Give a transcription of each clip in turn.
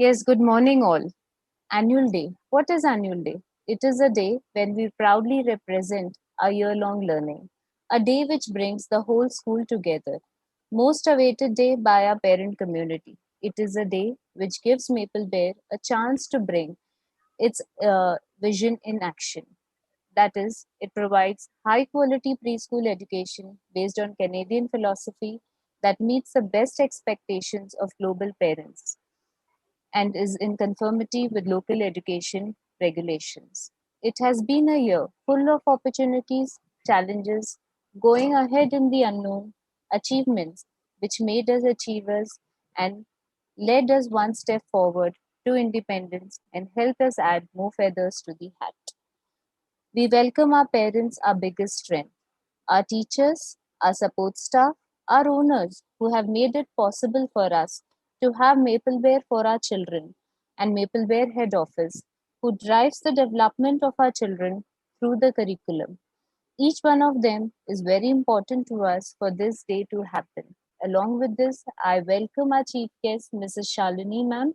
Yes, good morning, all. Annual Day. What is Annual Day? It is a day when we proudly represent our year long learning, a day which brings the whole school together. Most awaited day by our parent community. It is a day which gives Maple Bear a chance to bring its vision in action. That is, it provides high quality preschool education based on Canadian philosophy that meets the best expectations of global parents and is in conformity with local education regulations. It has been a year full of opportunities, challenges, going ahead in the unknown, achievements which made us achievers and led us one step forward to independence and helped us add more feathers to the hat. We welcome our parents, our biggest strength, our teachers, our support staff, our owners who have made it possible for us to have Maple Bear for our children, and Maple Bear Head Office, who drives the development of our children through the curriculum. Each one of them is very important to us for this day to happen. Along with this, I welcome our chief guest, Mrs. Shalini ma'am,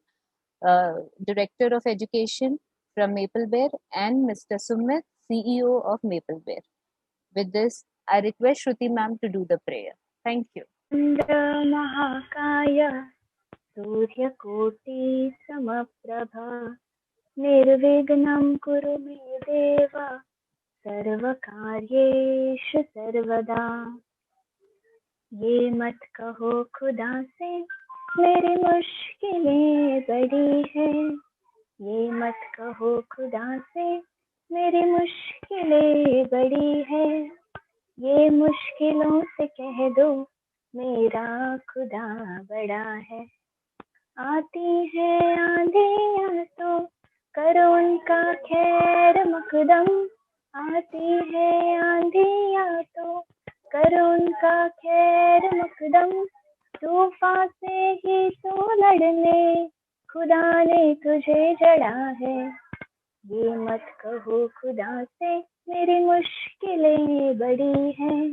Director of Education from Maple Bear, and Mr. Sumit, CEO of Maple Bear. With this, I request Shruti ma'am to do the prayer. Thank you. महाकाय सूर्यकोटि समप्रभा निर्विघ्नं कुरु मे देव सर्वकार्येषु सर्वदा। ये मत कहो खुदा से मेरी मुश्किलें बड़ी है, ये मत कहो खुदा से मेरी मुश्किलें बड़ी है, ये मुश्किलों से कह दो मेरा खुदा बड़ा है। आती है आंधियाँ तो करो उनका खैर मकदम, आती है आंधियाँ तो करो उनका खैर मकदम, तूफान से ही तो लड़ने खुदा ने तुझे जड़ा है। ये मत कहो खुदा से मेरी मुश्किलें बड़ी हैं,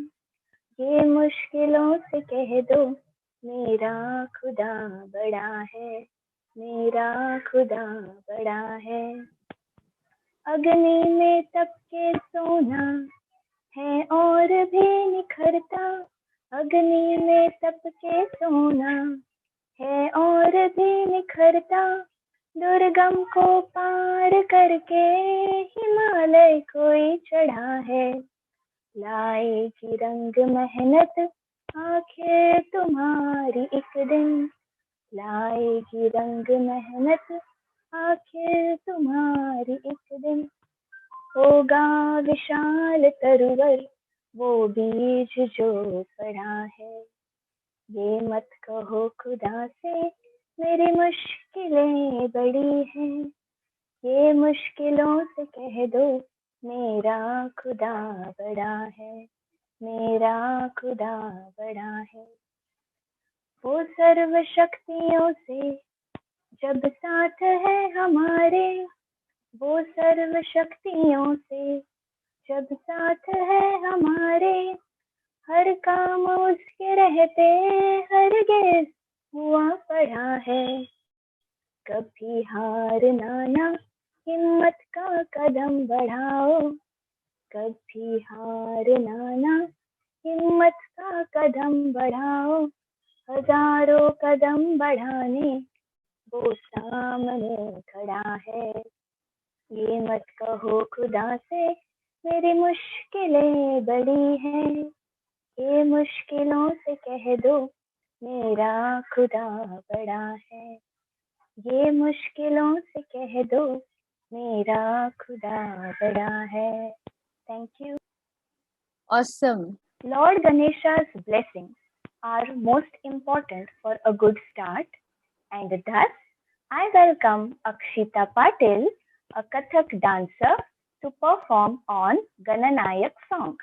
ये मुश्किलों से कह दो मेरा खुदा बड़ा है, मेरा खुदा बड़ा है। अग्नि में तप के सोना है और भी निखरता, अग्नि में तप के सोना है और भी निखरता, दुर्गम को पार करके हिमालय कोई चढ़ा है। लाएगी रंग मेहनत आखिर तुम्हारी एक दिन, लाएगी रंग मेहनत आखिर तुम्हारी एक दिन। होगा विशाल तरुवर वो बीज जो पड़ा है, ये मत कहो खुदा से मेरी मुश्किलें बड़ी हैं, ये मुश्किलों से कह दो मेरा खुदा बड़ा है, मेरा खुदा बड़ा है। वो सर्व शक्तियों से जब साथ है हमारे, वो सर्व शक्तियों से जब साथ है हमारे, हर काम उसके रहते हरगिज़ हुआ पड़ा है। कभी हार ना हिम्मत का कदम बढ़ाओ, कभी हार ना हिम्मत का कदम बढ़ाओ, हजारों कदम बढ़ाने वो सामने खड़ा है। ये मत कहो खुदा से मेरी मुश्किलें बड़ी हैं, ये मुश्किलों से कह दो मेरा खुदा बड़ा है, ये मुश्किलों से कह दो मेरा खुदा बड़ा है। Thank you. Awesome. Lord Ganesha's blessings are most important for a good start, and thus I welcome Akshita Patil, a Kathak dancer, to perform on Gananayak song.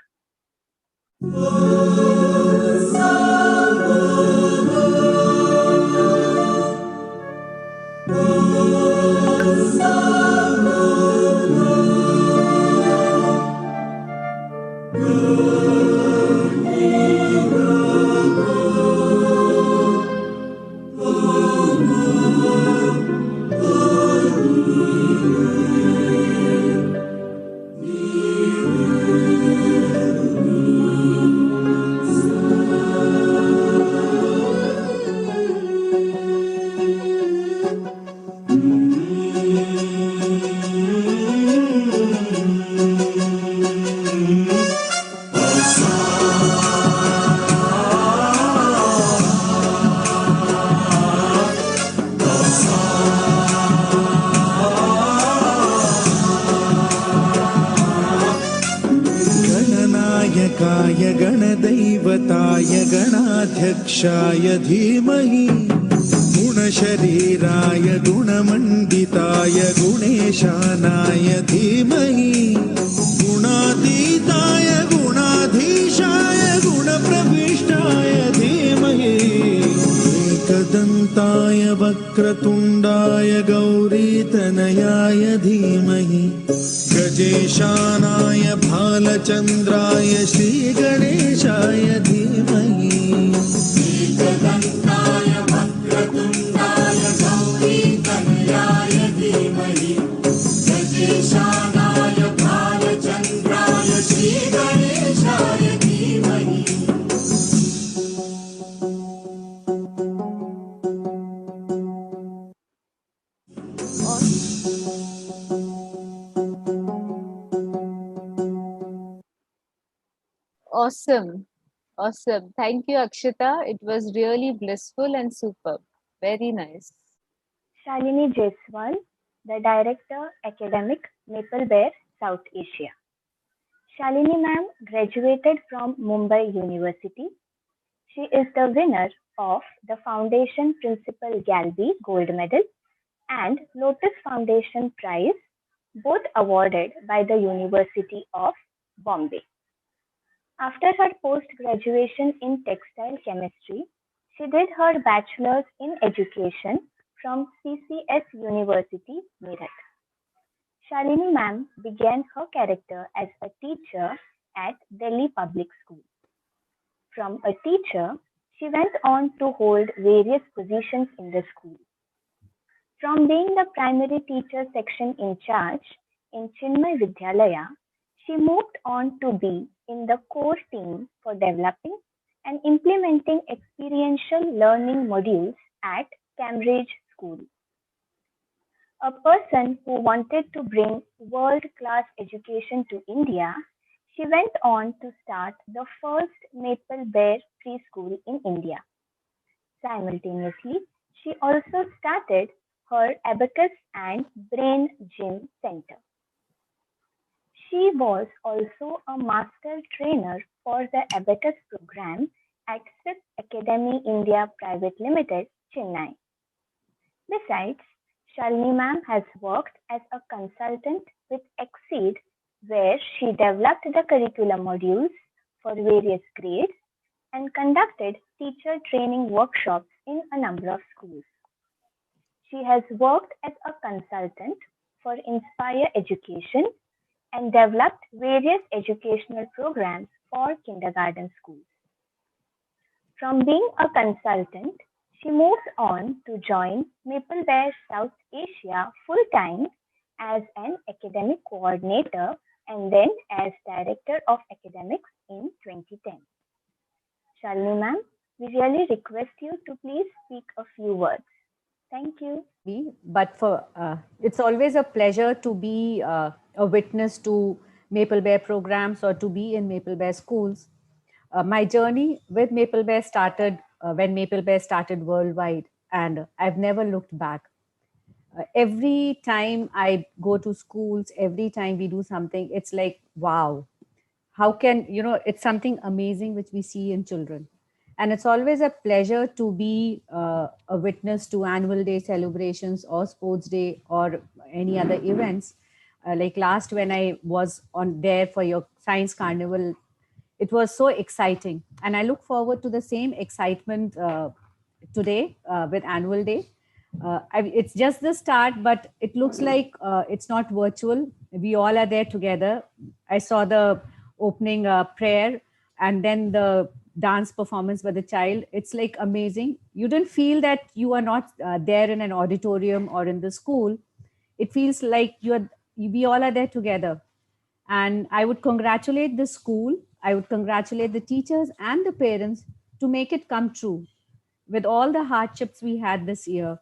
गणनायकाय गणदैवताय गणाध्यक्षाय धीमहि गुणशरीराय गुणमण्डिताय गुणेशानाय धीमहि गुणातीताय गुणाधीशाय गुणप्रविष्टाय धीमहि एकदन्ताय वक्रतुण्डाय गौरीतनयाय धीमहि गजेशानाय भालचन्द्राय श्रीगणेशाय धीमहि एकदन्ताय वक्रतुण्डाय गौरीतनयाय धीमहि गजेशानाय भालचन्द्राय श्रीगणेशाय धीमहि. Awesome. Awesome. Thank you, Akshita. It was really blissful and superb. Very nice. Shalini Jaiswal, the Director Academic Maple Bear South Asia. Shalini ma'am graduated from Mumbai University. She is the winner of the Foundation Principal Galbi Gold Medal and Lotus Foundation Prize, both awarded by the University of Bombay. After her post-graduation in textile chemistry, she did her bachelor's in education from CCS University, Meerut. Shalini ma'am began her career as a teacher at Delhi Public School. From a teacher, she went on to hold various positions in the school. From being the primary teacher section in charge in Chinmay Vidyalaya, she moved on to be in the core team for developing and implementing experiential learning modules at Cambridge School. A person who wanted to bring world class education to India, she went on to start the first Maple Bear preschool in India. Simultaneously, she also started her Abacus and Brain Gym Center. She was also a master trainer for the Abacus program at SIP Academy India Private Limited, Chennai. Besides, Shalini ma'am has worked as a consultant with Exceed, where she developed the curriculum modules for various grades and conducted teacher training workshops in a number of schools. She has worked as a consultant for Inspire Education and developed various educational programs for kindergarten schools. From being a consultant, she moves on to join Maple Bear South Asia full-time as an academic coordinator and then as director of academics in 2010. Shalini ma'am, we really request you to please speak a few words. Thank you. But it's always a pleasure to be a witness to Maple Bear programs or to be in Maple Bear schools. My journey with Maple Bear started when Maple Bear started worldwide, and I've never looked back. Every time I go to schools, every time we do something, it's like, wow, how can, it's something amazing which we see in children. And it's always a pleasure to be a witness to annual day celebrations or sports day or any other events. Like last, when I was on there for your science carnival, it was so exciting. And I look forward to the same excitement today with annual day. It's just the start, but it looks like it's not virtual. We all are there together. I saw the opening prayer and then the dance performance by the child. It's like amazing. You didn't feel that you are not there in an auditorium or in the school. It feels like we all are there together. And I would congratulate the school. I would congratulate the teachers and the parents to make it come true. With all the hardships we had this year,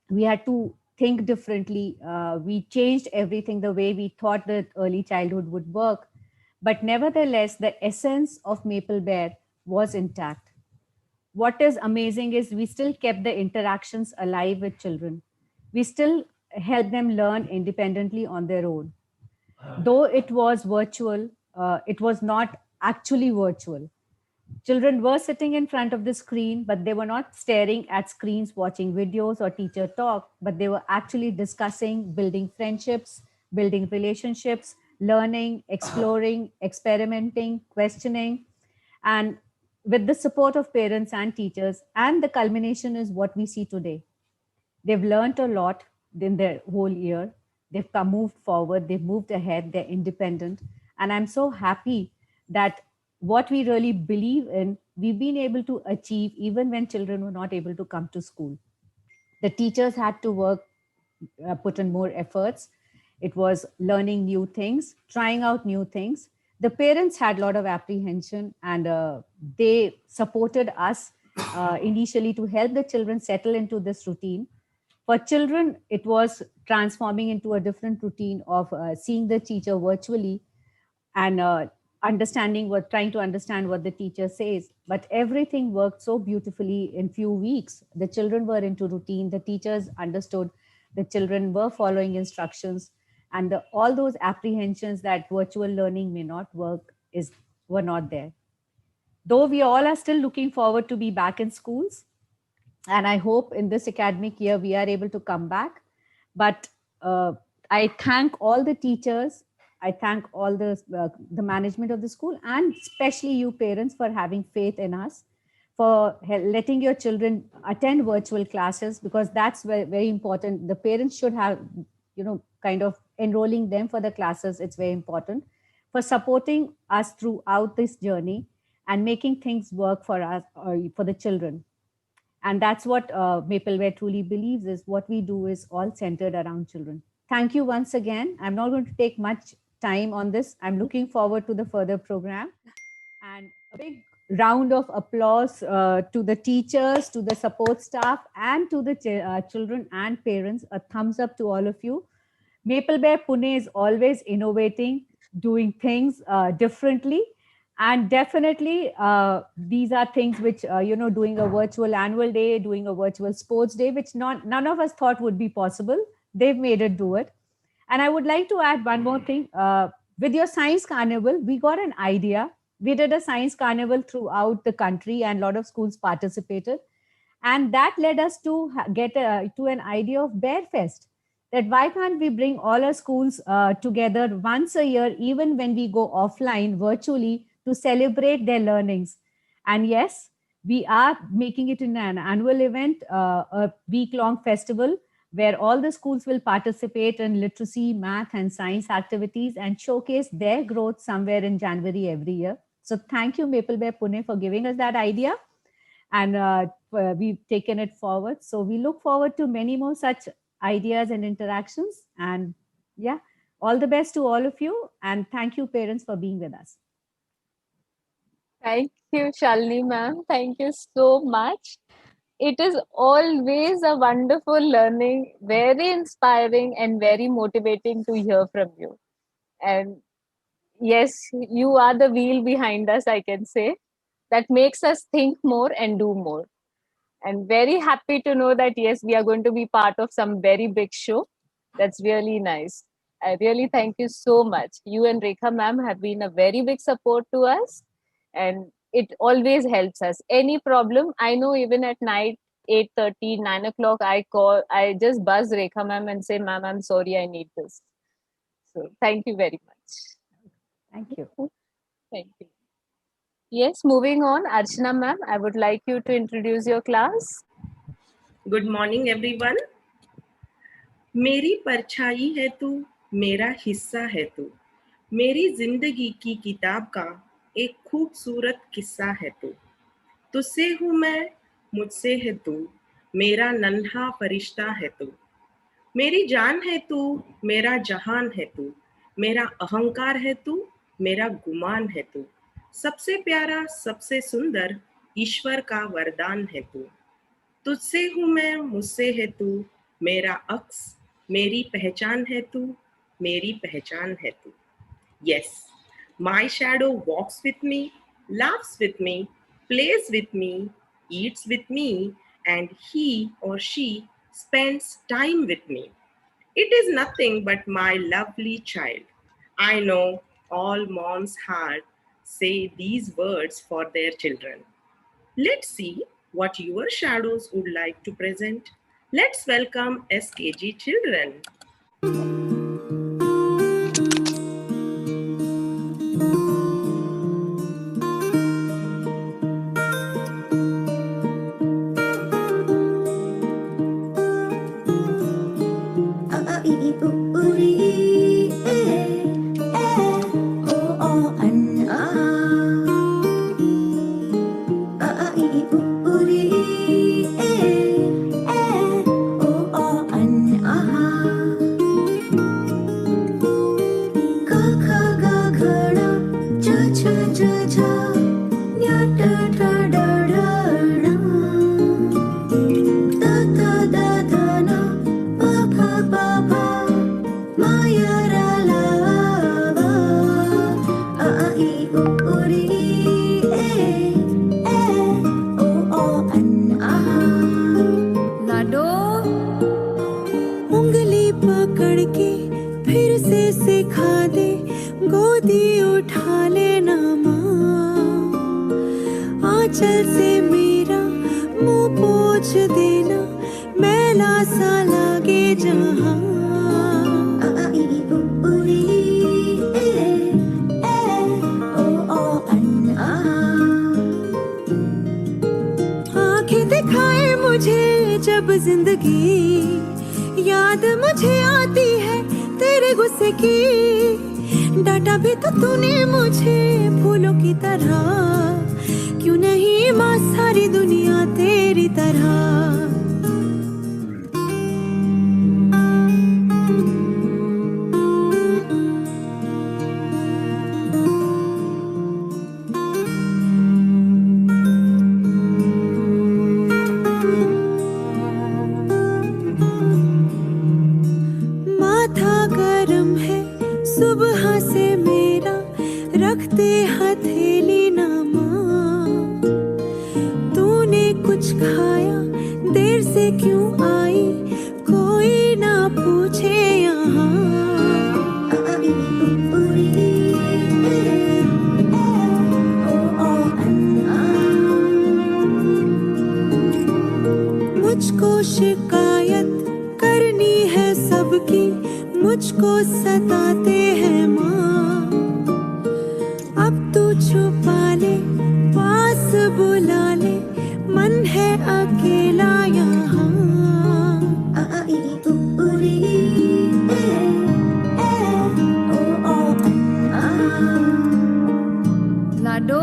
we had to think differently. We changed everything the way we thought that early childhood would work. But nevertheless, the essence of Maple Bear was intact. What is amazing is we still kept the interactions alive with children. We still help them learn independently on their own. Though it was virtual, it was not actually virtual. Children were sitting in front of the screen, but they were not staring at screens watching videos or teacher talk, but they were actually discussing, building friendships, building relationships, learning, exploring, experimenting, questioning. And with the support of parents and teachers, and the culmination is what we see today. They've learned a lot in their whole year. They've moved forward, they've moved ahead, they're independent. And I'm so happy that what we really believe in, we've been able to achieve even when children were not able to come to school. The teachers had to work, put in more efforts. It was learning new things, trying out new things. The parents had a lot of apprehension, and they supported us initially to help the children settle into this routine. For children, it was transforming into a different routine of seeing the teacher virtually and trying to understand what the teacher says. But everything worked so beautifully in few weeks. The children were into routine, the teachers understood, the children were following instructions, and all those apprehensions that virtual learning may not work were not there. Though we all are still looking forward to be back in schools, and I hope in this academic year we are able to come back. But I thank all the teachers, I thank all the management of the school, and especially you parents for having faith in us, for letting your children attend virtual classes, because that's very, very important. The parents should have, kind of enrolling them for the classes. It's very important for supporting us throughout this journey and making things work for us, or for the children. And that's what Maple Bear truly believes, is what we do is all centered around children. Thank you once again. I'm not going to take much time on this. I'm looking forward to the further program. And a big round of applause to the teachers, to the support staff, and to the children and parents. A thumbs up to all of you. Maple Bear Pune is always innovating, doing things differently. And definitely, these are things which, doing a virtual annual day, doing a virtual sports day, which none of us thought would be possible. They've made it do it. And I would like to add one more thing. With your science carnival, we got an idea. We did a science carnival throughout the country, and a lot of schools participated. And that led us to get to an idea of Bear Fest. That why can't we bring all our schools together once a year, even when we go offline virtually, to celebrate their learnings. And yes, we are making it in an annual event, a week-long festival where all the schools will participate in literacy, math, and science activities and showcase their growth somewhere in January every year. So thank you, Maple Bear Pune, for giving us that idea. And we've taken it forward. So we look forward to many more such ideas and interactions. And yeah, all the best to all of you. And thank you, parents, for being with us. Thank you, Shalini ma'am. Thank you so much. It is always a wonderful learning, very inspiring and very motivating to hear from you. And yes, you are the wheel behind us, I can say, that makes us think more and do more. And very happy to know that, yes, we are going to be part of some very big show. That's really nice. I really thank you so much. You and Rekha ma'am have been a very big support to us, and it always helps us. Any problem, I know even at night, 8:30, 9 o'clock, I just buzz Rekha ma'am and say, ma'am, I'm sorry, I need this. So thank you very much. Thank you. Thank you. Yes, moving on, Archana ma'am, I would like you to introduce your class. Good morning everyone. मेरी परछाई है तू, मेरा हिस्सा है तू, मेरी जिंदगी की किताब का एक खूबसूरत किस्सा है तू. तुझसे हूँ मैं, मुझसे है तू, मेरा नन्हा फरिश्ता है तू. मेरी जान है तू, मेरा जहान है तू, मेरा अहंकार है तू, मेरा गुमान है तू. सबसे प्यारा, सबसे सुंदर, ईश्वर का वरदान है तू. तुझसे हूँ मैं, मुझसे है तू, मेरा अक्स, मेरी पहचान है तू, मेरी पहचान है तू. Yes, my shadow walks with me, laughs with me, plays with me, eats with me, and he or she spends time with me. It is nothing but my lovely child. I know all moms' heart say these words for their children. Let's see what your shadows would like to present. Let's welcome SKG children. उंगली पकड़ के फिर से सिखा दे, गोदी उठा लेना माँ, आंचल से मेरा मुंह पोंछ देना, मैला सा लागे जहाँ. आंखें दिखाए मुझे जब जिंदगी, याद मुझे आती है तेरे गुस्से की. डांटा भी तो तूने मुझे फूलों की तरह, क्यों नहीं माँ सारी दुनिया तेरी तरह. माथा गरम है सुबह से मेरा, रखते हथेली ना माँ, तूने कुछ खाया देर से क्यों आई, कोई ना पूछे यहाँ. मुझको शिकायत करनी है सबकी, मुझको सताते हैं माँ. अब तू छुपा ले, पास बुला ले, मन है अकेला यहाँ. लाडो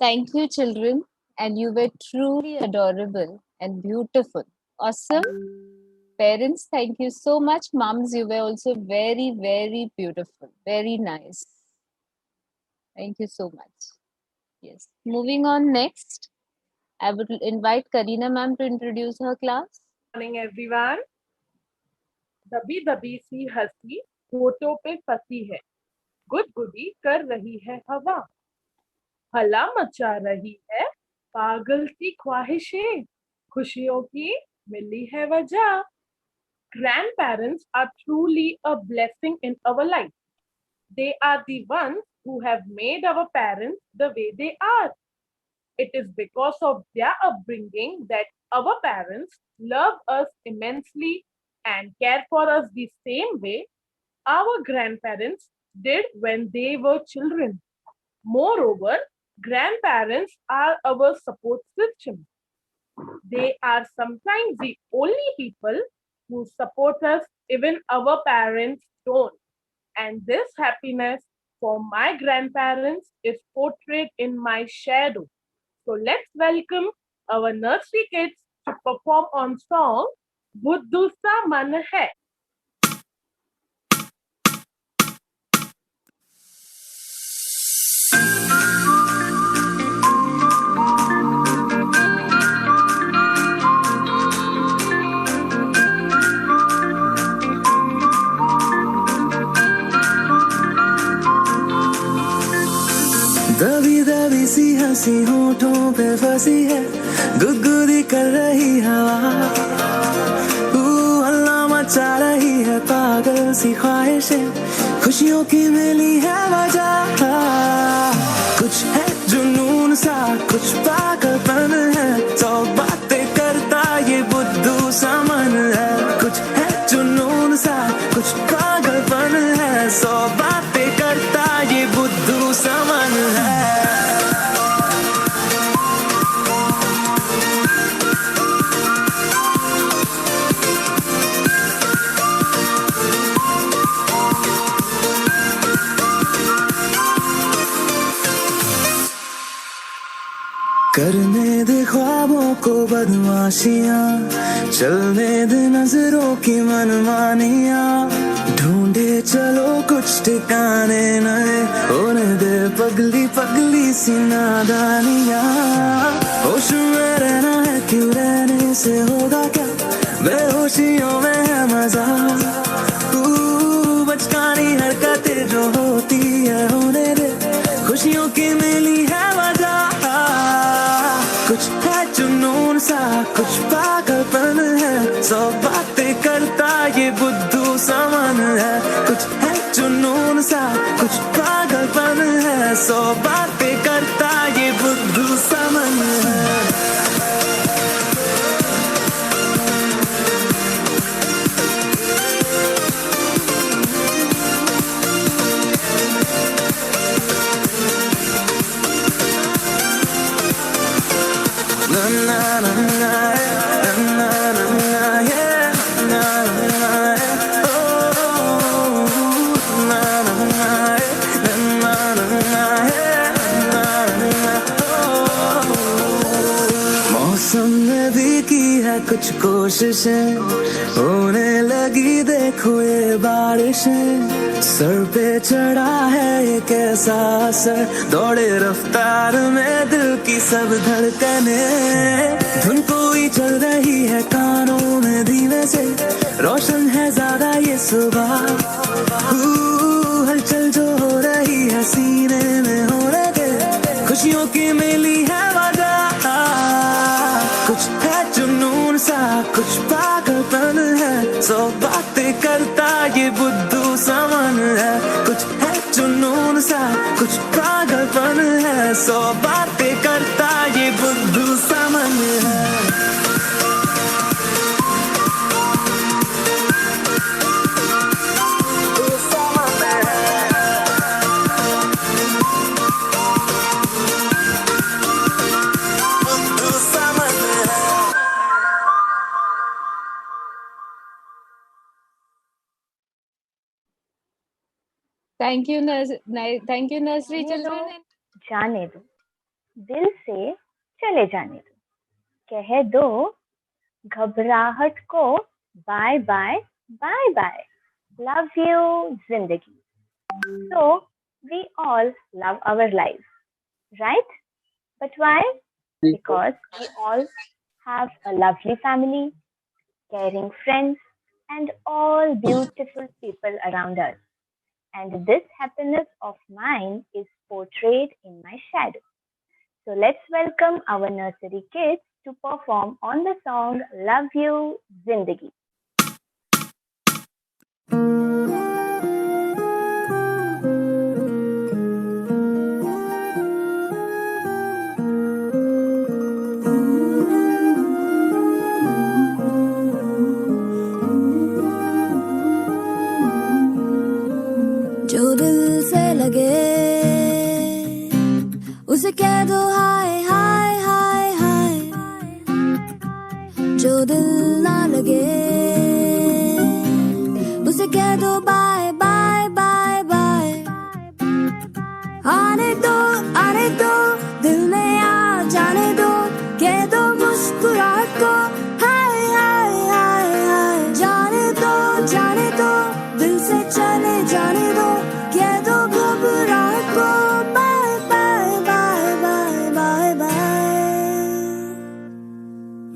Thank you, children, and you were truly adorable and beautiful. Awesome. Parents, thank you so much. Moms, you were also very, very beautiful. Very nice. Thank you so much. Yes. Moving on next, I would invite Karina ma'am to introduce her class. Morning everyone. दबी दबी सी हंसी होठों पे फंसी है, गुदगुदी कर रही है हवा, हला मचा रही है पागल सी ख्वाहिशें, खुशियों की मिली है वजह. Grandparents are truly a blessing in our life. They are the ones who have made our parents the way they are. It is because of their upbringing that our parents love us immensely and care for us the same way our grandparents did when they were children. Moreover, grandparents are our support system. They are sometimes the only people who support us, even our parents don't. And this happiness for my grandparents is portrayed in my shadow. So let's welcome our nursery kids to perform on song Buddhu Sa Man Hai. सी हंसी होठों पे फंसी है, गुदगुदी कर रही हवा, हल्ला मचा रही है पागल सी ख्वाहिशें, खुशियों की मिली है वजह। कुछ है जुनून सा, कुछ पागलपन है, सौ बातें करता ये बुद्धू सा मन है। कुछ है जुनून सा, कुछ पागलपन है, सौ बातें करता ये बुद्धू सा मन है। करने दे ख्वाबों को बदमाशियां, चलने दे नजरों की मनमानियां, ढूंढे चलो कुछ ठिकाने नए, होने दे पगली पगली सी नादानियां। होश में रहना है क्यों, रहने से होगा क्या, बेहोशियों में है मजा, बचकानी हरकतें जो होती है होने दे, खुशियों की मिली है वजह। कुछ है जुनून सा, कुछ पागलपन है, सौ बातें करता ये बुद्धू सा मन है। कुछ है जुनून सा, कुछ पागलपन है, सौ बातें करता ये बुद्धू सा मन है। मौसम ने भी की है कुछ कोशिशें, होने लगी देखो ये बारिशें, सर पे चढ़ा है ये कैसा असर, दौड़े रफ्तार में दिल की सब धड़कने, धुन कोई चल रही है कानों में धीमे से, रोशन है ज्यादा ये सुबह, हलचल जो हो रही है सीने में होने दे, खुशियों की मिली है वजह। कुछ है जुनून सा, कुछ पागलपन है, सौ बातें करता ये बुद्धू सा मन है। कुछ है जुनून सा, कुछ पागलपन है, सौ बातें करता ये बुद्धू सा मन है। Thank you, thank you, nursery children. जाने दो, दिल से चले जाने दो, कह दो घबराहट को bye bye bye bye, love you जिंदगी। So we all love our lives, right? But why? Because we all have a lovely family, caring friends, and all beautiful people around us. And this happiness of mine is portrayed in my shadow. So let's welcome our nursery kids to perform on the song Love You Zindagi. जो दिल से लगे उसे कह दो हाय हाय हाय हाय, जो दिल ना लगे उसे कह दो बाय बाय बाय बाय। आने दो दिल में आ जाने दो, कह दो मुस्कुराहट को हाय हाय हाय हाय। जाने दो दिल से चले जाने दो, कह दो घबराहट को bye bye bye bye bye bye.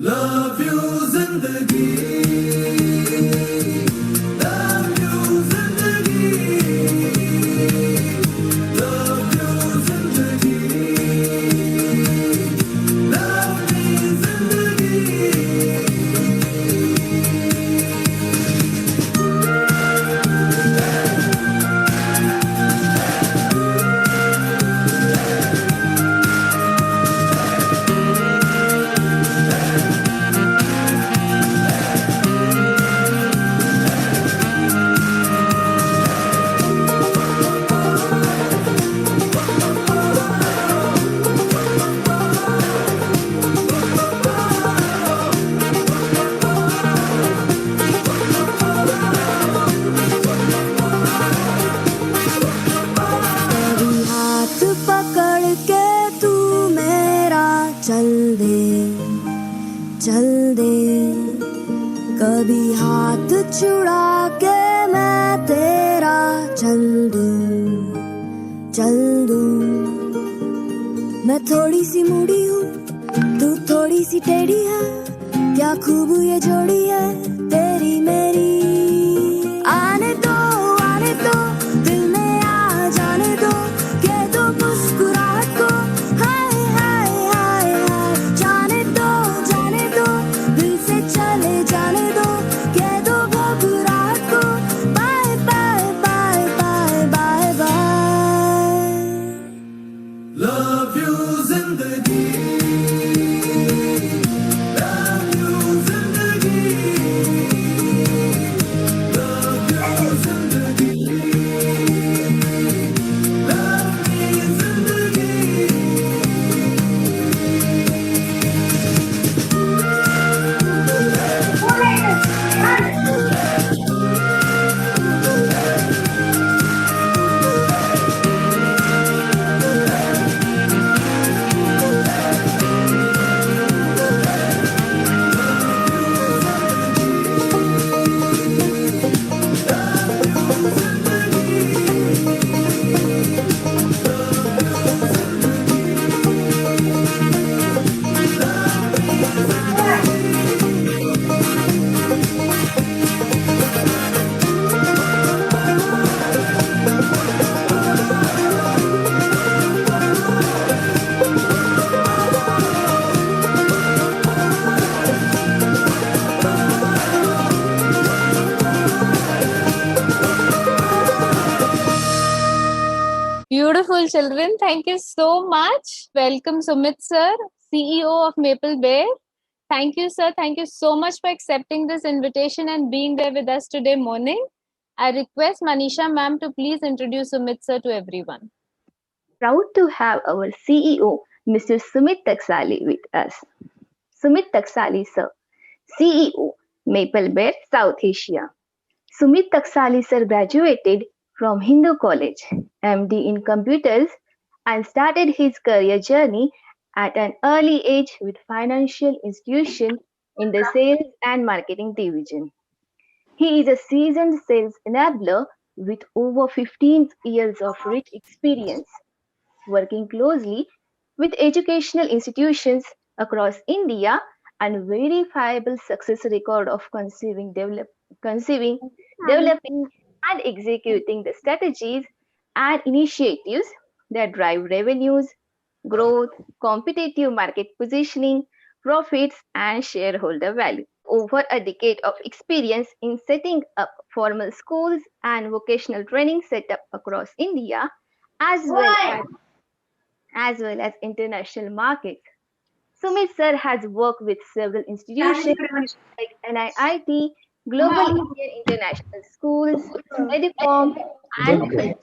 Love you जिंदगी, love you जिंदगी, love you जिंदगी। कभी हाथ छुड़ा के मैं तेरा चल दूं मैं थोड़ी सी मुड़ी हूँ तू थोड़ी सी टेढ़ी है क्या खूब ये जोड़ी है तेरी मेरी आने दो दिल में आ जाने दो कह दो मुस्कुराहट को हाय हाय हाय हाय जाने दो दिल से चले जाने दो कह दो घबराहट को bye bye bye bye bye bye love you जिंदगी लव यू जिंदगी लव यू जिंदगी लव मी जिंदगी Beautiful children, thank you so much. Welcome Sumit sir, CEO of Maple Bear. Thank you sir, thank you so much for accepting this invitation and being there with us today morning. I request Manisha ma'am to please introduce Sumit sir to everyone. Proud to have our CEO, Mr. Sumit Taksali, with us. Sumit Taksali, sir, CEO, Maple Bear, South Asia. Sumit Taksali, sir, graduated from Hindu College, MD in Computers, and started his career journey at an early age with financial institution in the sales and marketing division. He is a seasoned sales enabler with over 15 years of rich experience, working closely with educational institutions across India and verifiable success record of conceiving, developing, and executing the strategies and initiatives that drive revenues, growth, competitive market positioning, profits, and shareholder value. Over a decade of experience in setting up formal schools and vocational training setup across India, as well as international markets. Sumit sir has worked with several institutions like NIIT, Global Indian International Schools, Medicom, and Fitch,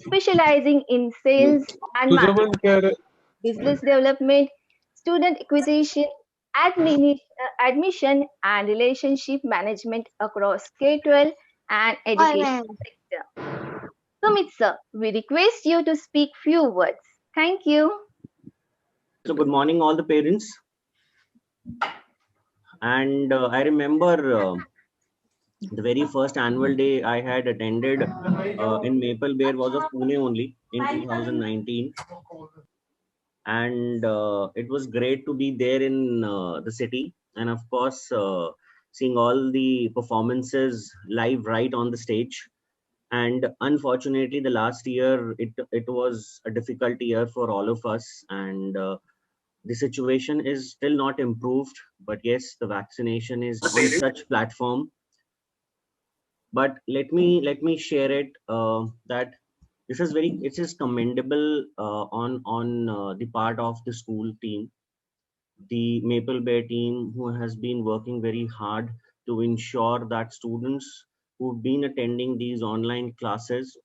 specializing in sales and marketing, business development, student acquisition, admission, and relationship management across K-12 and education sector. Sumit sir, we request you to speak few words. Thank you. So good morning, all the parents. And I remember the very first annual day I had attended in Maple Bear was of Pune only in 2019. And it was great to be there in the city. And of course, seeing all the performances live right on the stage. And unfortunately, the last year, it was a difficult year for all of us. And the situation is still not improved, but yes, the vaccination is on such platform. But let me share it that it is commendable on the part of the school team, the Maple Bear team, who has been working very hard to ensure that students who've been attending these online classes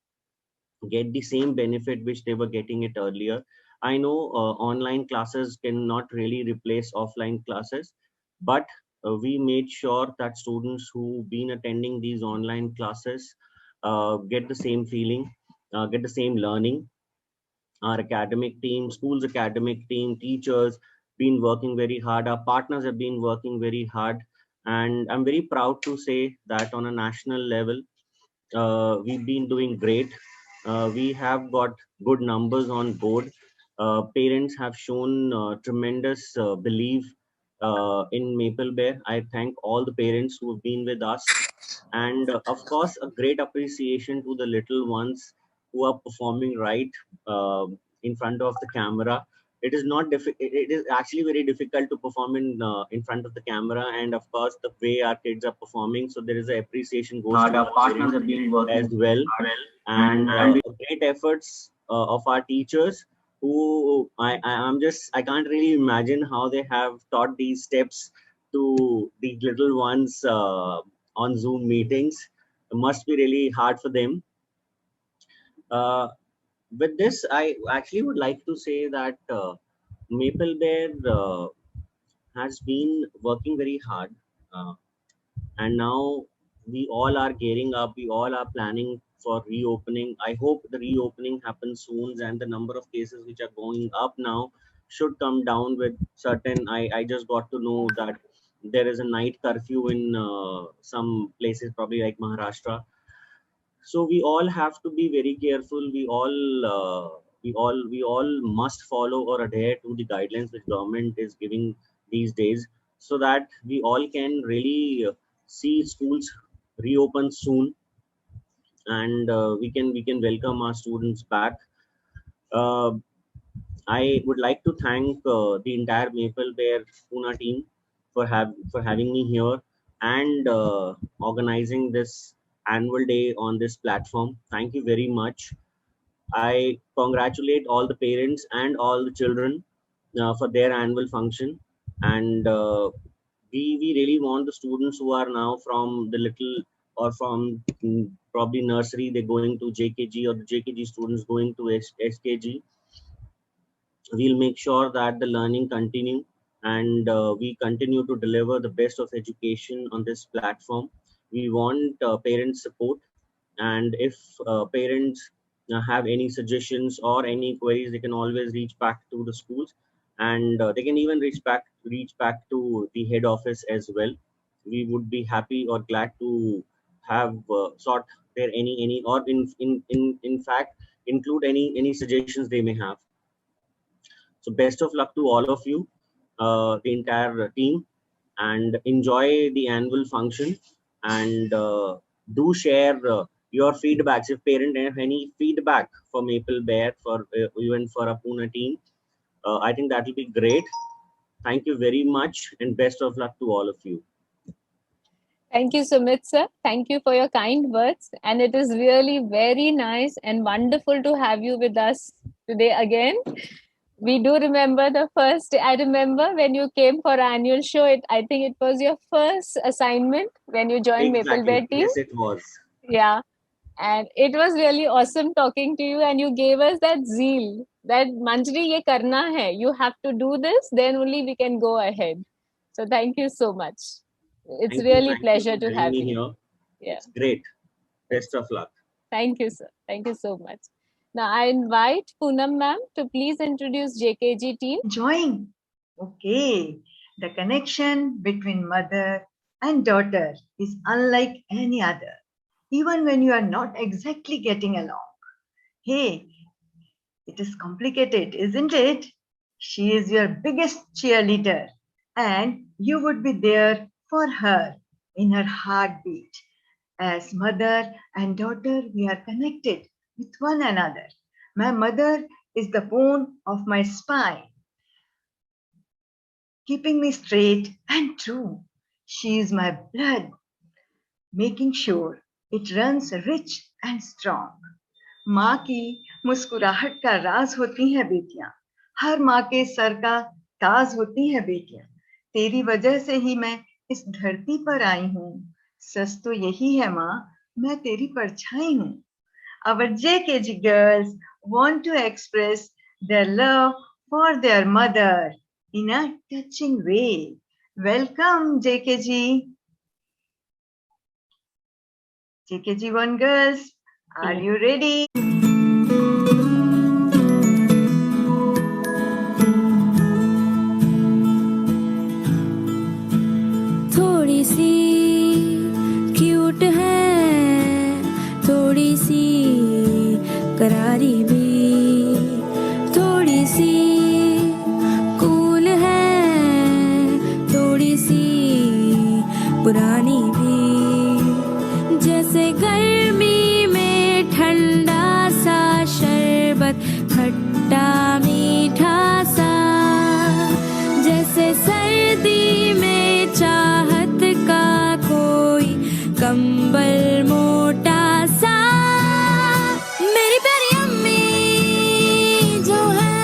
get the same benefit which they were getting it earlier. I know online classes cannot really replace offline classes, but we made sure that students who've been attending these online classes get the same feeling, get the same learning. Our academic team, school's academic team, teachers been working very hard. Our partners have been working very hard And I'm very proud to say that on a national level, we've been doing great. We have got good numbers on board. Parents have shown tremendous belief in Maple Bear. I thank all the parents who have been with us. And of course, a great appreciation to the little ones who are performing right in front of the camera. It is not it is actually very difficult to perform in front of the camera, and of course the way our kids are performing, so there is a appreciation goes to our partners have been working as well, and great efforts of our teachers who I can't really imagine how they have taught these steps to these little ones on Zoom meetings. It must be really hard for them. With this, I actually would like to say that Maple Bear has been working very hard, and now we all are gearing up. We all are planning for reopening. I hope the reopening happens soon, and the number of cases which are going up now should come down with certain. I just got to know that there is a night curfew in some places, probably like Maharashtra. So we all have to be very careful. We all must follow or adhere to the guidelines which government is giving these days, so that we all can really see schools reopen soon, and we can welcome our students back. uh, I would like to thank the entire Maple Bear Pune team for having me here and organizing this annual day on this platform. Thank you very much. I congratulate all the parents and all the children for their annual function, and we really want the students who are now from the little or from probably nursery, they're going to JKG, or the JKG students going to SKG. We'll make sure that the learning continue, and we continue to deliver the best of education on this platform. We want parent support, and if parents have any suggestions or any queries, they can always reach back to the schools, and they can even reach back to the head office as well. We would be happy or glad to have sought their any or in fact include any suggestions they may have. So best of luck to all of you, the entire team, and enjoy the annual function. And do share your feedbacks. If parent have any feedback for Maple Bear, for even for a Pune team, I think that will be great. Thank you very much, and best of luck to all of you. Thank you, Sumit sir. Thank you for your kind words. And it is really very nice and wonderful to have you with us today again. We do remember the first, I remember when you came for annual show, I think it was your first assignment when you joined Maple Bear team. Yes, it was. Yeah. And it was really awesome talking to you, and you gave us that zeal that Manjri, ye karna hai. You have to do this, then only we can go ahead. So thank you so much. It's Thank really you pleasure for to having have me you. here. Yeah. It's great. Best of luck. Thank you, sir. Thank you so much. Now I invite Poonam ma'am to please introduce JKG team. Enjoying. Okay. The connection between mother and daughter is unlike any other, even when you are not exactly getting along. Hey, it is complicated, isn't it? She is your biggest cheerleader, and you would be there for her in her heartbeat. As mother and daughter, we are connected with one another. My mother is the bone of my spine, keeping me straight and true. She is my blood, making sure it runs rich and strong. माँ की मुस्कुराहट का राज होती हैं बेटियां, हर माँ के sir का ताज होती हैं बेटियां. तेरी वजह से ही मैं इस धरती पर आई हूँ. सच तो यही है माँ, मैं तेरी परछाई हूँ. Our JKG girls want to express their love for their mother in a touching way. Welcome, JKG. JKG1 girls, are you ready? थोड़ी सी थोड़ी सी कूल है, थोड़ी सी पुरानी भी, जैसे गर्मी में ठंडा सा शरबत खट्टा मीठा सा, जैसे सर्दी में चाहत का कोई कंबल मोटा सा। मेरी प्यारी अम्मी जो है,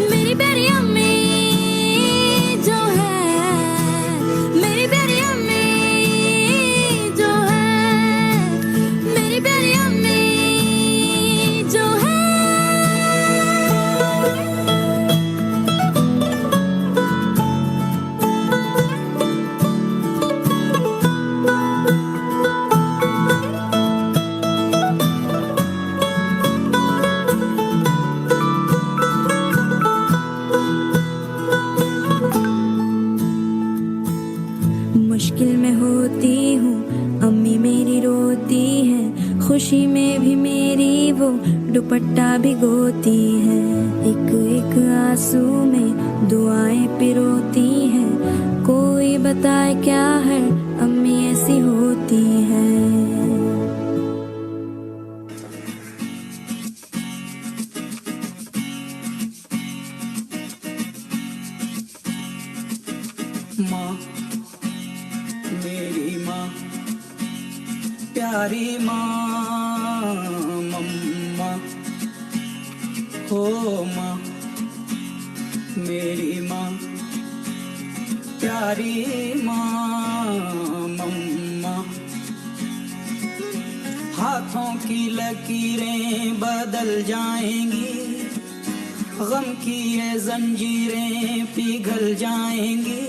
मेरी प्यारी अम्मी जो है, मेरी प्यारी अम्मी जो है, मेरी प्यारी अम्मी जो है। मुश्किल में होती हूँ अम्मी मेरी रोती है, खुशी में भी मेरी वो दुपट्टा भिगोती है, एक एक आंसू में दुआएं पिरोती हैं। कोई बताए क्या है अम्मी ऐसी होती है। माँ, मेरी माँ, प्यारी माँ, मम्मा हो माँ, मेरी माँ, प्यारी माँ, मम्मा। हाथों की लकीरें बदल जाएंगी, गम की ये जंजीरें पिघल जाएंगी,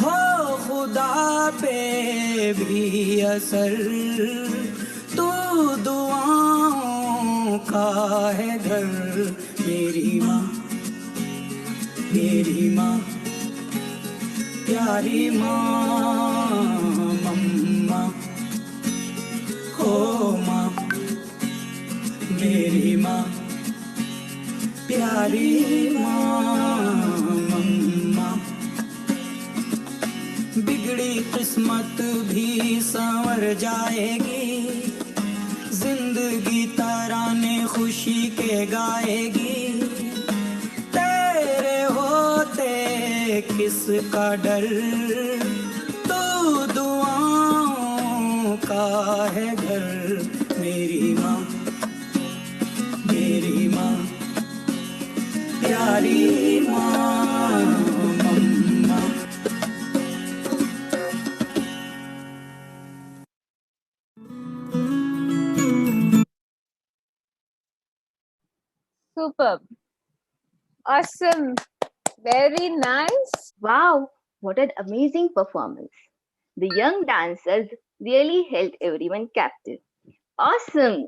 हो खुदा पे भी असर, तू दुआओं का है घर। मेरी माँ, मेरी माँ, प्यारी माँ, मम्मा हो माँ, मेरी माँ, प्यारी माँ, मम्मा। बिगड़ी किस्मत भी संवर जाएगी, जिंदगी तराने खुशी के गाएगी, तेरे होते किसका डर, तू दुआओं का है घर। मेरी माँ, मेरी माँ, प्यारी माँ, मम्मा। Superb. Awesome. Very nice. Wow, what an amazing performance. The young dancers really held everyone captive. Awesome.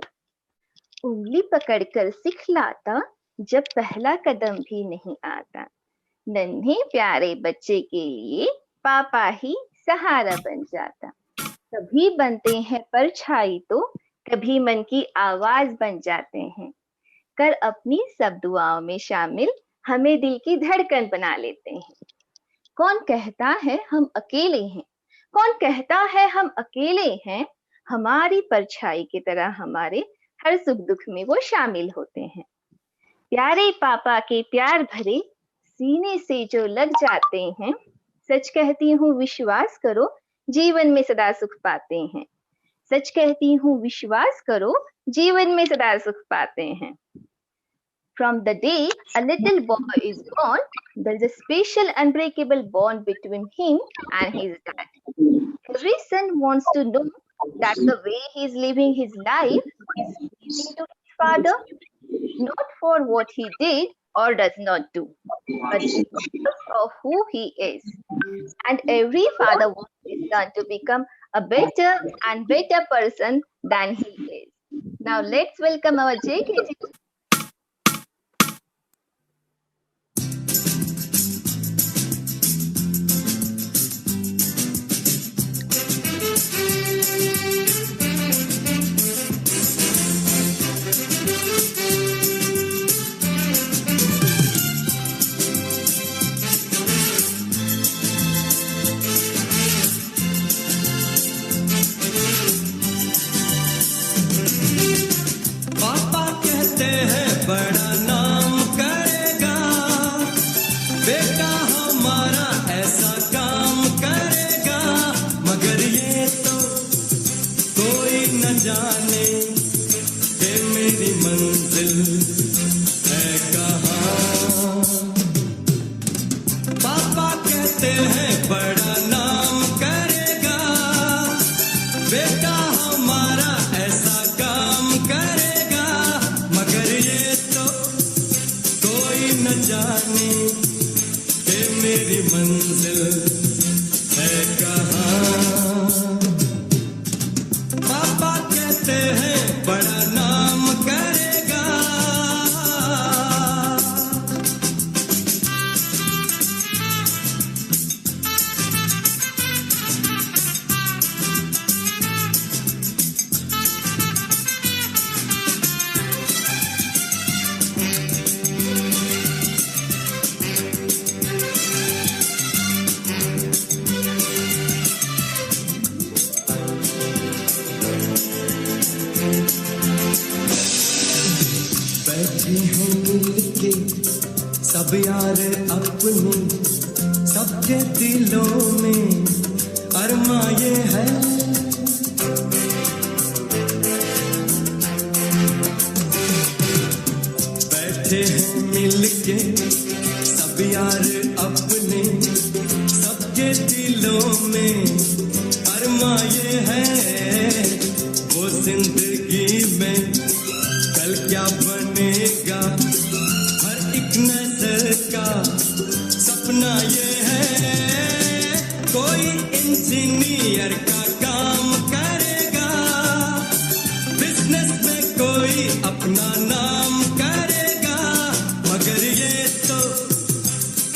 उंगली पकड़कर सिखलाता जब पहला कदम भी नहीं आता, नन्हे प्यारे बच्चे के लिए पापा ही सहारा बन जाता। कभी बनते हैं परछाई तो कभी मन की आवाज बन जाते हैं, कर अपनी सब दुआओं में शामिल हमें दिल की धड़कन बना लेते हैं। कौन कहता है हम अकेले हैं, कौन कहता है हम अकेले हैं, हमारी परछाई की तरह हमारे हर सुख दुख में वो शामिल होते हैं। प्यारे पापा के प्यार भरे सीने से जो लग जाते हैं, सच कहती हूँ विश्वास करो जीवन में सदा सुख पाते हैं। सच कहती हूँ विश्वास करो जीवन में सदा सुख पाते हैं। From the day a little boy is born, there is a special unbreakable bond between him and his dad. Every son wants to know that the way he is living his life is pleasing to his father, not for what he did or does not do, but because of who he is. And every father wants his son to become a better and better person than he is. Now let's welcome our JKG. कहते हैं बड़ा नाम करेगा, बेटा हमारा ऐसा काम करेगा, मगर ये तो कोई न जाने कि मेरी मंजिल है कहाँ। पापा कहते हैं बड़ा नाम करेगा, बेटा हमारा ऐसा काम करेगा, मगर ये तो कोई न जाने कि मेरी मंजिल है कहाँ। पापा कहते हैं बड़ा नाम करेगा। बैठे हैं मिलके सब यार अपने, सबके दिलों में अरमा ये है। बैठे हैं मिलके सब यार अपने, सबके दिलों में अरमा ये है। वो जिंदगी में कल क्या बनेगा, हर एक नजर का सपना ये है। कोई इंजीनियर का काम करेगा, बिजनेस में कोई अपना नाम करेगा, मगर ये तो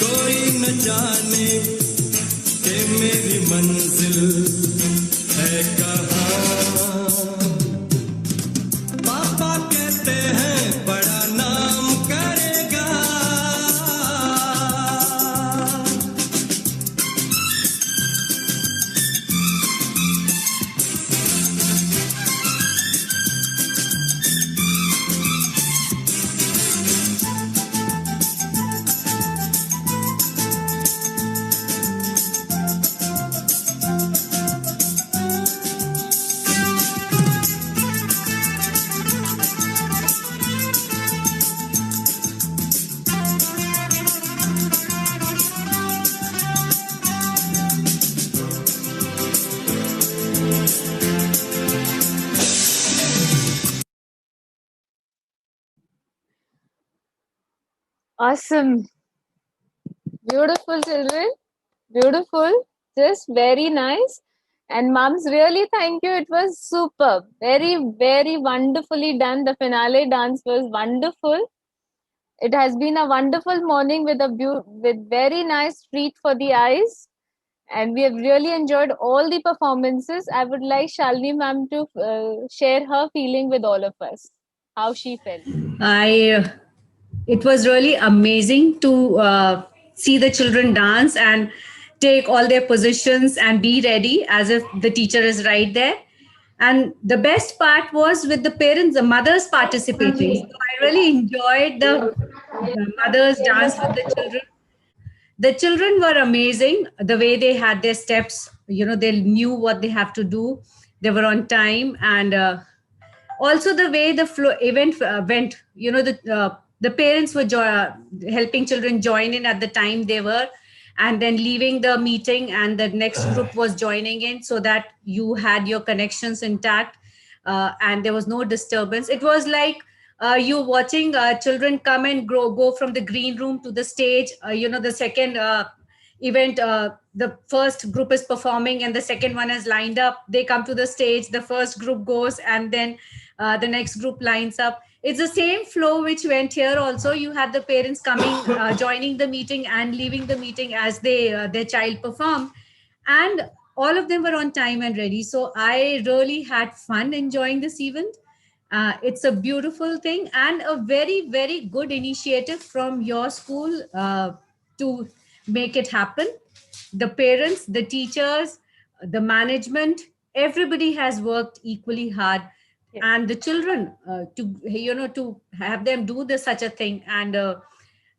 कोई न जाने कि मेरी मंजिल है कहाँ। पापा कहते हैं बड़ा नाम करेगा। Awesome. Beautiful children. Beautiful. Just very nice. And moms, really thank you. It was superb. Very, very wonderfully done. The finale dance was wonderful. It has been a wonderful morning with with very nice treat for the eyes. And we have really enjoyed all the performances. I would like Shalini ma'am to share her feeling with all of us, how she felt. It was really amazing to see the children dance and take all their positions and be ready as if the teacher is right there. And the best part was with the parents, the mothers participating. So I really enjoyed the mothers dance with the children. The children were amazing. The way they had their steps, they knew what they have to do. They were on time. And also the way the event went, the parents were helping children join in at the time they were, and then leaving the meeting, and the next group was joining in, so that you had your connections intact and there was no disturbance. It was like you watching children come and go from the green room to the stage. The second event, the first group is performing and the second one is lined up. They come to the stage, the first group goes, and then the next group lines up. It's the same flow which went here also. You had the parents coming, joining the meeting and leaving the meeting as their child performed. And all of them were on time and ready. So I really had fun enjoying this event. It's a beautiful thing and a very, very good initiative from your school to make it happen. The parents, the teachers, the management, everybody has worked equally hard. And the children to have them do this such a thing, and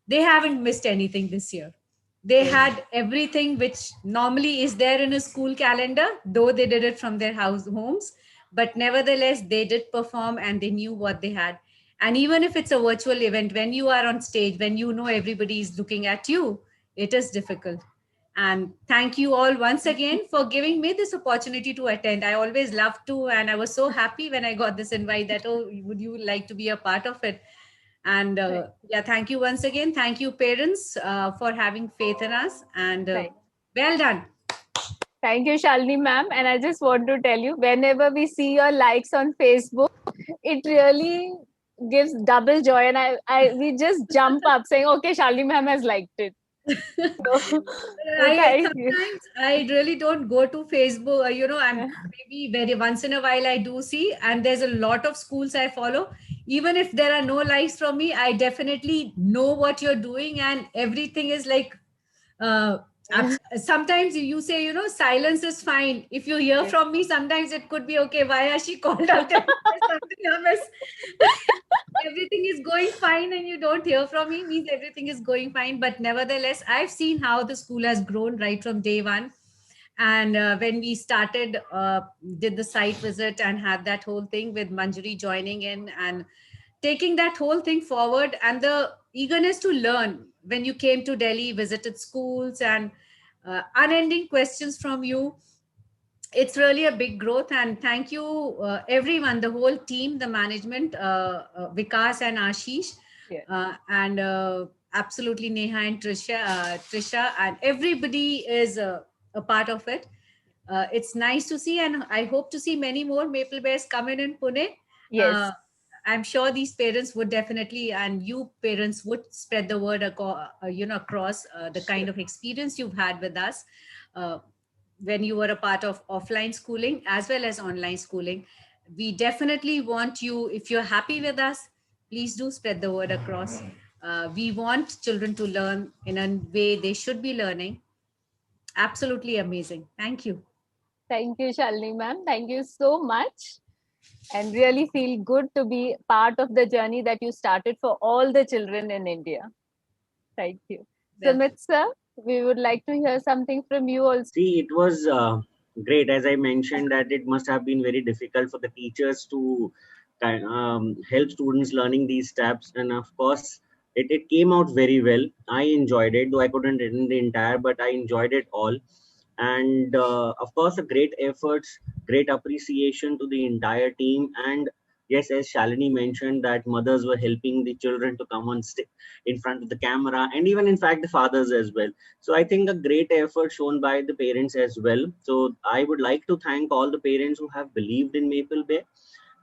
they haven't missed anything this year. They had everything which normally is there in a school calendar, though they did it from their homes, but nevertheless they did perform and they knew what they had. And even if it's a virtual event, when you are on stage, when you know everybody is looking at you, it is difficult. And thank you all once again for giving me this opportunity to attend. I always love to, and I was so happy when I got this invite that, oh, would you like to be a part of it? And yeah, thank you once again. Thank you, parents, for having faith in us. And well done. Thank you, Shalini ma'am. And I just want to tell you, whenever we see your likes on Facebook, it really gives double joy. And we just jump up saying, okay, Shalini ma'am has liked it. Sometimes I really don't go to Facebook, I'm maybe very once in a while I do see, and there's a lot of schools I follow. Even if there are no likes from me, I definitely know what you're doing, and everything is like, sometimes you say, silence is fine. If you hear from me, sometimes it could be, okay, why has she called out? Everything is going fine and you don't hear from me, means everything is going fine. But nevertheless, I've seen how the school has grown right from day one. And when we started, did the site visit and had that whole thing with Manjari joining in and taking that whole thing forward, and the eagerness to learn when you came to Delhi, visited schools, and unending questions from you. It's really a big growth, and thank you everyone, the whole team, the management, Vikas and Ashish, and absolutely Neha and Trisha, and everybody is a part of it. It's nice to see, and I hope to see many more Maple Bears come in Pune. Yes. I'm sure these parents would definitely, and you parents would spread the word across the kind of experience you've had with us when you were a part of offline schooling as well as online schooling. We definitely want you, if you're happy with us, please do spread the word across. We want children to learn in a way they should be learning. Absolutely amazing. Thank you. Thank you, Shalini ma'am. Thank you so much. And really feel good to be part of the journey that you started for all the children in India. Thank you. Sumit sir, we would like to hear something from you also. See, it was great. As I mentioned, that it must have been very difficult for the teachers to help students learning these steps. And of course, it came out very well. I enjoyed it, though I couldn't attend the entire, but I enjoyed it all. And of course, a great efforts, great appreciation to the entire team. And yes, as Shalini mentioned, that mothers were helping the children to come on in front of the camera, and even in fact the fathers as well. So I think a great effort shown by the parents as well. So I would like to thank all the parents who have believed in Maple Bear,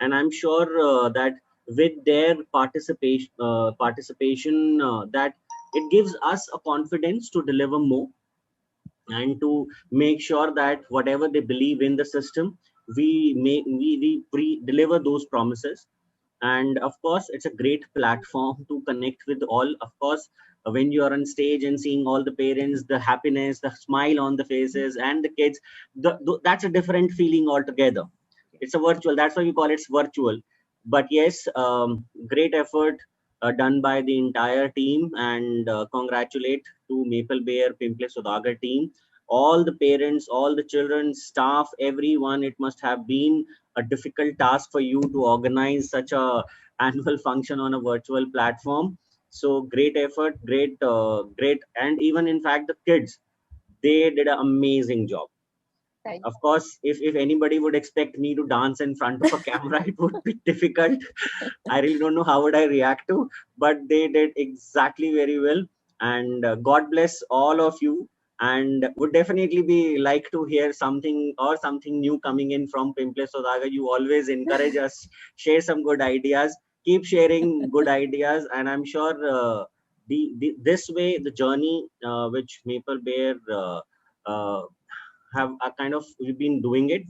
and I'm sure that with their participation, that it gives us a confidence to deliver more and to make sure that whatever they believe in the system, we deliver those promises. And of course, it's a great platform to connect with all. Of course, when you are on stage and seeing all the parents, the happiness, the smile on the faces, and the kids, that's a different feeling altogether. It's a virtual, that's why we call it virtual. But yes, great effort done by the entire team, and congratulate to Maple Bear Pimple Saudagar team, all the parents, all the children, staff, everyone. It must have been a difficult task for you to organize such a annual function on a virtual platform. So great effort, great, and even in fact the kids, they did an amazing job. Of course, if anybody would expect me to dance in front of a camera, it would be difficult. I really don't know how would I react to, but they did exactly very well. And God bless all of you. And would definitely be like to hear something new coming in from Pimple Saudagar. You always encourage us, share some good ideas, keep sharing good ideas, and I'm sure this way the journey which Maple Bear have a kind of, we've been doing it,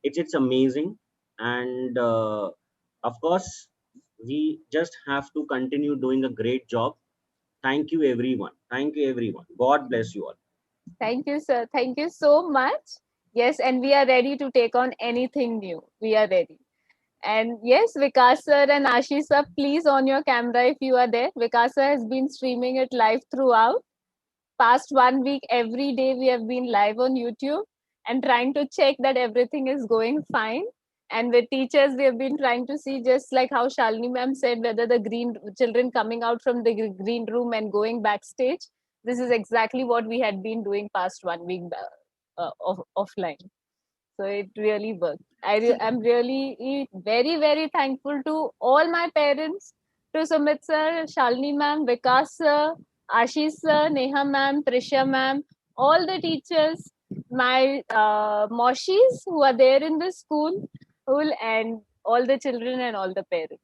it's amazing. And of course, we just have to continue doing a great job. Thank you everyone, God bless you all. Thank you sir, thank you so much. Yes, and we are ready to take on anything new. We are ready. And yes, Vikas sir and Ashish sir, please on your camera if you are there. Vikas sir has been streaming it live throughout. Past 1 week, every day we have been live on YouTube and trying to check that everything is going fine. And with teachers, we have been trying to see, just like how Shalini ma'am said, whether the green children coming out from the green room and going backstage. This is exactly what we had been doing past 1 week offline. So it really worked. I'm really very, very thankful to all my parents, to Sumit sir, Shalini ma'am, Vikas sir, Ashish sir, Neha ma'am, Trisha ma'am, all the teachers, my moshis who are there in the school, and all the children and all the parents.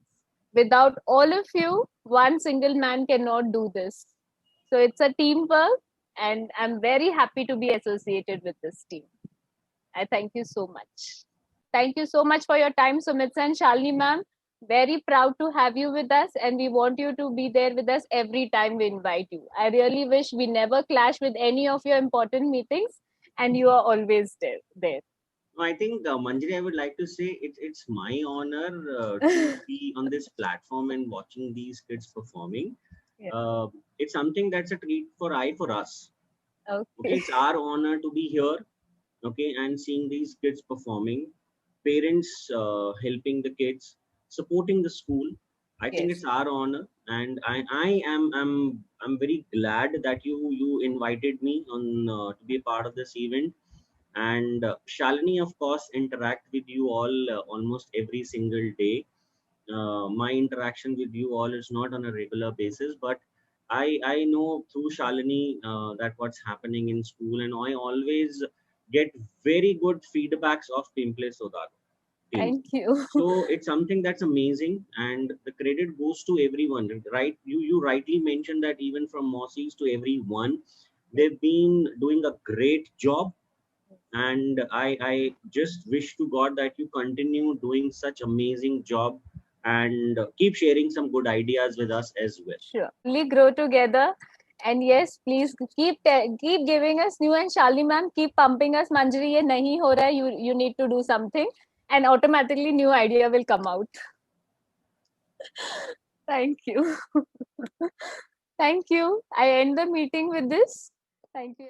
Without all of you, one single man cannot do this. So it's a teamwork, and I'm very happy to be associated with this team. I thank you so much. Thank you so much for your time, Sumit and Shalini ma'am. Very proud to have you with us, and we want you to be there with us every time we invite you. I really wish we never clash with any of your important meetings, and you are always there. I think, Manjari, I would like to say it's my honor to be on this platform and watching these kids performing. Yeah. It's something that's a treat for us. Okay. It's our honor to be here, okay, and seeing these kids performing, parents helping the kids, supporting the school. I think Yes. it's our honor, and I'm very glad that you invited me on to be a part of this event. And Shalini, of course, interact with you all almost every single day. My interaction with you all is not on a regular basis, but I know through Shalini that what's happening in school, and I always get very good feedbacks of Pimple Sodar team. Thank you. So it's something that's amazing, and the credit goes to everyone, right? You rightly mentioned that even from Mossis to everyone, they've been doing a great job, and I just wish to God that you continue doing such amazing job and keep sharing some good ideas with us as well. Sure. We grow together. And yes, please keep giving us new, and Shalini ma'am, keep pumping us. Manjari, ye nahi ho raha hai. You need to do something, and automatically new idea will come out. Thank you. Thank you. I end the meeting with this. Thank you.